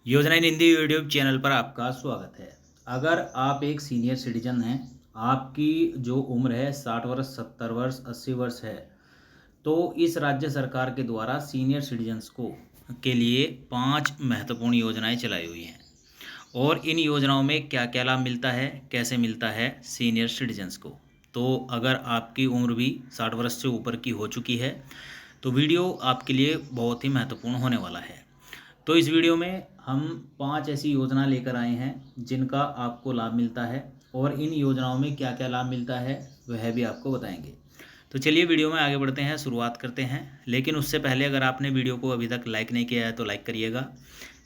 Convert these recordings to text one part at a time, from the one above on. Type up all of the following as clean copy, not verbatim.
योजना इन Hindi YouTube channel पर आपका स्वागत है। अगर आप एक सीनियर सिटीजन हैं, आपकी जो उम्र है 60 वर्ष, 70 वर्ष, 80 वर्ष है, तो इस राज्य सरकार के द्वारा सीनियर सिटीजन्स को के लिए 5 महत्वपूर्ण योजनाएं चलाई हुई हैं। और इन योजनाओं में क्या क्या लाभ मिलता है, कैसे मिलता है सीनियर सिटीजन्स को। तो अगर आपकी उम्र भी 60 वर्ष से ऊपर की हो चुकी है तो वीडियो आपके लिए बहुत ही महत्वपूर्ण होने वाला है। तो इस वीडियो में हम 5 ऐसी योजना लेकर आए हैं जिनका आपको लाभ मिलता है, और इन योजनाओं में क्या क्या लाभ मिलता है वह भी आपको बताएंगे। तो चलिए वीडियो में आगे बढ़ते हैं, शुरुआत करते हैं। लेकिन उससे पहले अगर आपने वीडियो को अभी तक लाइक नहीं किया है तो लाइक करिएगा।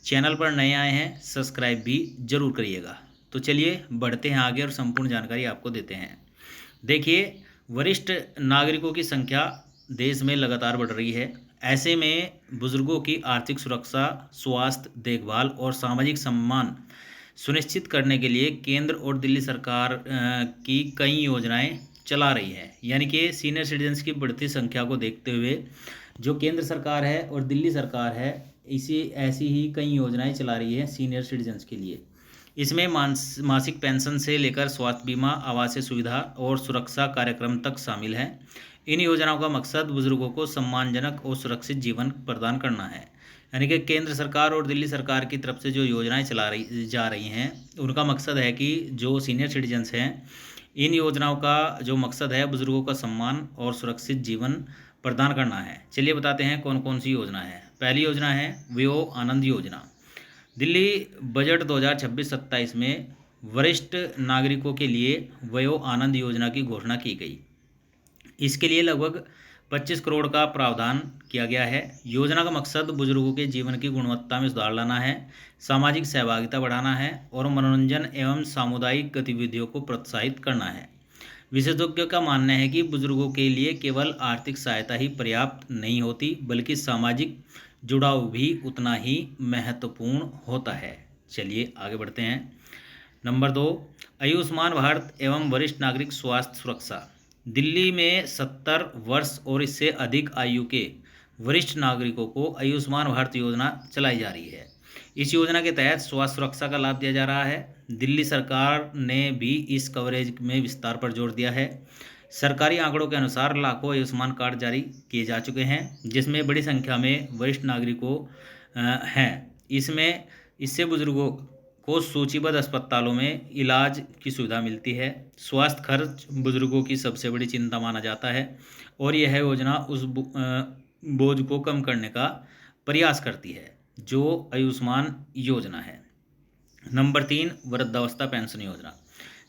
चैनल पर नए आए हैं सब्सक्राइब भी जरूर करिएगा। तो चलिए बढ़ते हैं आगे और संपूर्ण जानकारी आपको देते हैं। देखिए, वरिष्ठ नागरिकों की संख्या देश में लगातार बढ़ रही है। ऐसे में बुजुर्गों की आर्थिक सुरक्षा, स्वास्थ्य देखभाल और सामाजिक सम्मान सुनिश्चित करने के लिए केंद्र और दिल्ली सरकार की कई योजनाएं चला रही है। यानी कि सीनियर सिटीजन्स की बढ़ती संख्या को देखते हुए जो केंद्र सरकार है और दिल्ली सरकार है, इसी ऐसी ही कई योजनाएं चला रही है सीनियर सिटीजन्स के लिए। इसमें मासिक पेंशन से लेकर स्वास्थ्य बीमा, आवासीय सुविधा और सुरक्षा कार्यक्रम तक शामिल हैं। इन योजनाओं का मकसद बुजुर्गों को सम्मानजनक और सुरक्षित जीवन प्रदान करना है। यानी कि केंद्र सरकार और दिल्ली सरकार की तरफ से जो योजनाएं जा रही हैं, उनका मकसद है कि जो सीनियर सिटीजन्स हैं, इन योजनाओं का जो मकसद है बुजुर्गों का सम्मान और सुरक्षित जीवन प्रदान करना है। चलिए बताते हैं कौन कौन सी योजना है। पहली योजना है वयो आनंद योजना। दिल्ली बजट 2026-27 में वरिष्ठ नागरिकों के लिए वयो आनंद योजना की घोषणा की गई। इसके लिए लगभग 25 करोड़ का प्रावधान किया गया है। योजना का मकसद बुजुर्गों के जीवन की गुणवत्ता में सुधार लाना है, सामाजिक सहभागिता बढ़ाना है और मनोरंजन एवं सामुदायिक गतिविधियों को प्रोत्साहित करना है। विशेषज्ञों का मानना है कि बुजुर्गों के लिए केवल आर्थिक सहायता ही पर्याप्त नहीं होती, बल्कि सामाजिक जुड़ाव भी उतना ही महत्वपूर्ण होता है। चलिए आगे बढ़ते हैं। नंबर 2, आयुष्मान भारत एवं वरिष्ठ नागरिक स्वास्थ्य सुरक्षा। दिल्ली में 70 वर्ष और इससे अधिक आयु के वरिष्ठ नागरिकों को आयुष्मान भारत योजना चलाई जा रही है। इस योजना के तहत स्वास्थ्य सुरक्षा का लाभ दिया जा रहा है। दिल्ली सरकार ने भी इस कवरेज में विस्तार पर जोर दिया है। सरकारी आंकड़ों के अनुसार लाखों आयुष्मान कार्ड जारी किए जा चुके हैं, जिसमें बड़ी संख्या में वरिष्ठ नागरिकों हैं। इससे बुजुर्गों को सूचीबद्ध अस्पतालों में इलाज की सुविधा मिलती है। स्वास्थ्य खर्च बुजुर्गों की सबसे बड़ी चिंता माना जाता है और यह योजना उस बोझ को कम करने का प्रयास करती है जो आयुष्मान योजना है। नंबर 3, वृद्धावस्था पेंशन योजना।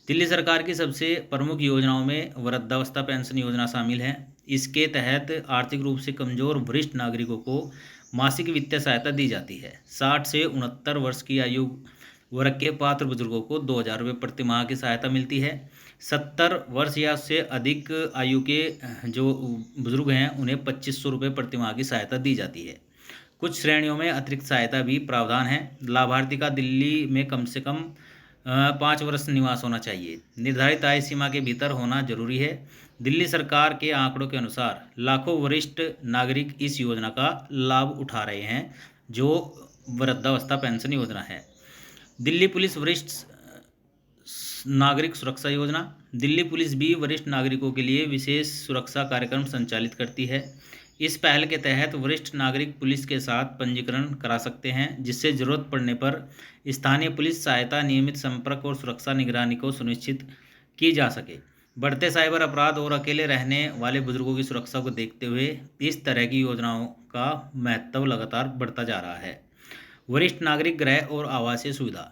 दिल्ली सरकार की सबसे प्रमुख योजनाओं में वृद्धावस्था पेंशन योजना शामिल है। इसके तहत आर्थिक रूप से कमजोर वरिष्ठ नागरिकों को मासिक वित्तीय सहायता दी जाती है। 60 से 69 वर्ष की आयु वर्ग के पात्र बुजुर्गों को 2,000 रुपये प्रति माह की सहायता मिलती है। 70 वर्ष या उससे अधिक आयु के जो बुजुर्ग हैं उन्हें 2,500 रुपये प्रति माह की सहायता दी जाती है। कुछ श्रेणियों में अतिरिक्त सहायता भी प्रावधान है। लाभार्थी का दिल्ली में कम से कम 5 वर्ष निवास होना चाहिए। निर्धारित आय सीमा के भीतर होना जरूरी है। दिल्ली सरकार के आंकड़ों के अनुसार लाखों वरिष्ठ नागरिक इस योजना का लाभ उठा रहे हैं, जो वृद्धावस्था पेंशन योजना है। दिल्ली पुलिस वरिष्ठ नागरिक सुरक्षा योजना। दिल्ली पुलिस भी वरिष्ठ नागरिकों के लिए विशेष सुरक्षा कार्यक्रम संचालित करती है। इस पहल के तहत वरिष्ठ नागरिक पुलिस के साथ पंजीकरण करा सकते हैं, जिससे जरूरत पड़ने पर स्थानीय पुलिस सहायता, नियमित संपर्क और सुरक्षा निगरानी को सुनिश्चित की जा सके। बढ़ते साइबर अपराध और अकेले रहने वाले बुजुर्गों की सुरक्षा को देखते हुए इस तरह की योजनाओं का महत्व लगातार बढ़ता जा रहा है। वरिष्ठ नागरिक गृह और आवासीय सुविधा।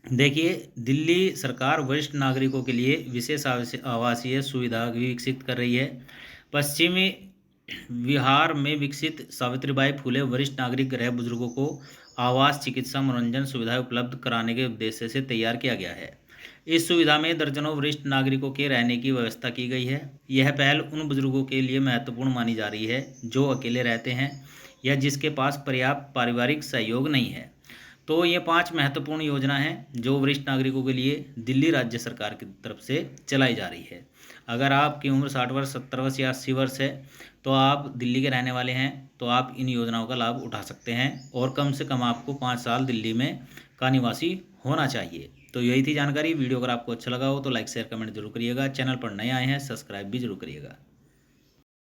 देखिए, दिल्ली सरकार वरिष्ठ नागरिकों के लिए विशेष आवासीय सुविधा विकसित कर रही है। पश्चिमी बिहार में विकसित सावित्रीबाई फुले वरिष्ठ नागरिक गृह बुजुर्गों को आवास, चिकित्सा, मनोरंजन सुविधाएं उपलब्ध कराने के उद्देश्य से तैयार किया गया है। इस सुविधा में दर्जनों वरिष्ठ नागरिकों के रहने की व्यवस्था की गई है। यह पहल उन बुजुर्गों के लिए महत्वपूर्ण मानी जा रही है जो अकेले रहते हैं या जिसके पास पर्याप्त पारिवारिक सहयोग नहीं है। तो ये 5 महत्वपूर्ण योजना हैं जो वरिष्ठ नागरिकों के लिए दिल्ली राज्य सरकार की तरफ से चलाई जा रही है। अगर आपकी उम्र 60 वर्ष, 70 वर्ष या 80 वर्ष है, तो आप दिल्ली के रहने वाले हैं, तो आप इन योजनाओं का लाभ उठा सकते हैं। और कम से कम आपको 5 साल दिल्ली में का निवासी होना चाहिए। तो यही थी जानकारी। वीडियो अगर आपको अच्छा लगा हो तो लाइक शेयर कमेंट जरूर करिएगा। चैनल पर नए आए हैं सब्सक्राइब भी जरूर करिएगा।